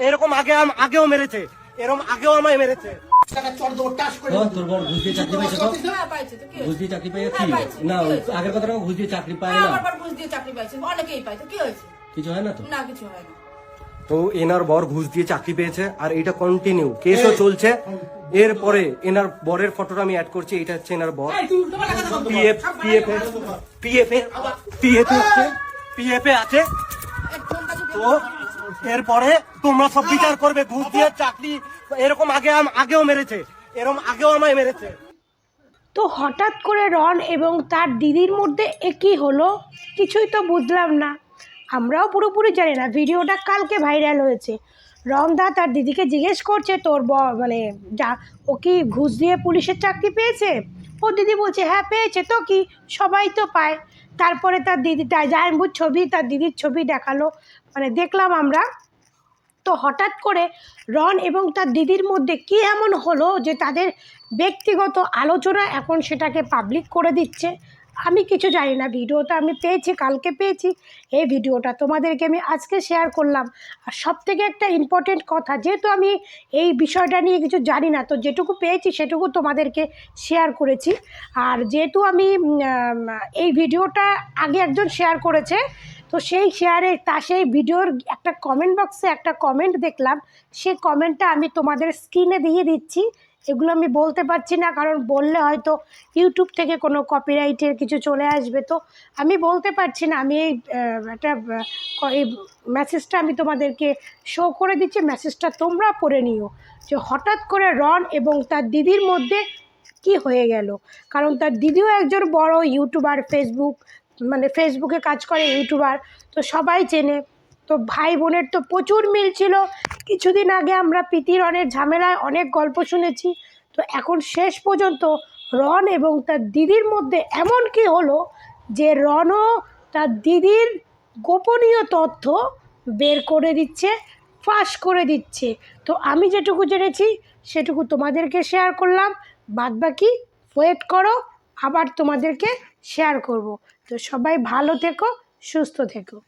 এরকম আগেও মেরেছে, এরকম আগেও আমায় মেরেছে। তোর বর ঘুষ দিয়ে চাকরি পাইছে? ঘুষ দিয়ে চাকরি পাইছে কি না? আগের কথা ঘুষ দিয়ে চাকরি পায় না, ঘুষ দিয়ে চাকরি পাইছে, অনেকেই পাইছে, কি হয়েছে? কিছু হয় না তো? না, কিছু হয় না। তো এনার বর ঘুষ দিয়ে চাকরি পেয়েছে আর এটা কন্টিনিউ কেসও চলছে। এরপরে এনার বরের ফটোটা আমি অ্যাড করছি, এটা হচ্ছে এনার বর। পিএফ আছে। তো এরপরে তোমরা সব বিচার করবে, ঘুষ দিয়ে চাকরি এরকম আগেও মেরেছে, এরকম আগেও আমায় মেরেছে। তো হঠাৎ করে রন এবং তার দিদির মধ্যে একই হলো, কিছুই তো বুঝলাম না। আমরাও পুরোপুরি জানি না। ভিডিওটা কালকে ভাইরাল হয়েছে। রনদা তার দিদিকে জিজ্ঞেস করছে, তোর মানে যা ও কি ঘুষ দিয়ে পুলিশের চাকরি পেয়েছে? ও দিদি বলছে হ্যাঁ পেয়েছে, তো কি, সবাই তো পায়। তারপরে তার দিদি জায়ম্বুর ছবি, তার দিদির ছবি দেখালো, মানে দেখলাম আমরা। তো হঠাৎ করে রন এবং তার দিদির মধ্যে কী এমন হলো যে তাদের ব্যক্তিগত আলোচনা এখন সেটাকে পাবলিক করে দিচ্ছে। আমি কিছু জানি না। ভিডিওটা আমি পেয়েছি, কালকে পেয়েছি। এই ভিডিওটা তোমাদেরকে আমি আজকে শেয়ার করলাম। আর সবথেকে একটা ইম্পর্টেন্ট কথা, যেহেতু আমি এই বিষয়টা নিয়ে কিছু জানি না, তো যেটুকু পেয়েছি সেটুকু তোমাদেরকে শেয়ার করেছি। আর যেহেতু আমি এই ভিডিওটা আগে একজন শেয়ার করেছে, তো সেই সেই ভিডিওর একটা কমেন্ট বক্সে একটা কমেন্ট দেখলাম। সেই কমেন্টটা আমি তোমাদের স্ক্রিনে দিয়ে দিচ্ছি। এগুলো আমি বলতে পারছি না, কারণ বললে হয়তো ইউটিউব থেকে কোনো কপিরাইটের কিছু চলে আসবে, তো আমি বলতে পারছি না। আমি এই মেসেজটা আমি তোমাদেরকে শো করে দিচ্ছি। মেসেজটা তোমরা পড়ে নিও যে হঠাৎ করে রন এবং তার দিদির মধ্যে কি হয়ে গেল। কারণ তার দিদিও একজন বড় ইউটিউবার, ফেসবুকে কাজ করে, ইউটিউবার, তো সবাই চেনে। তো ভাই বোনের তো প্রচুর মিল ছিল। কিছুদিন আগে আমরা প্রীতি রনের ঝামেলায় অনেক গল্প শুনেছি। তো এখন শেষ পর্যন্ত রন এবং তার দিদির মধ্যে এমন কি হলো যে রনও তার দিদির গোপনীয় তথ্য বের করে দিচ্ছে, ফাঁস করে দিচ্ছে। তো আমি যেটুকু জেনেছি সেটুকু তোমাদেরকে শেয়ার করলাম। বাদবাকি ওয়েট করো, আবার তোমাদেরকে শেয়ার করব। তো সবাই ভালো থেকো, সুস্থ থেকো।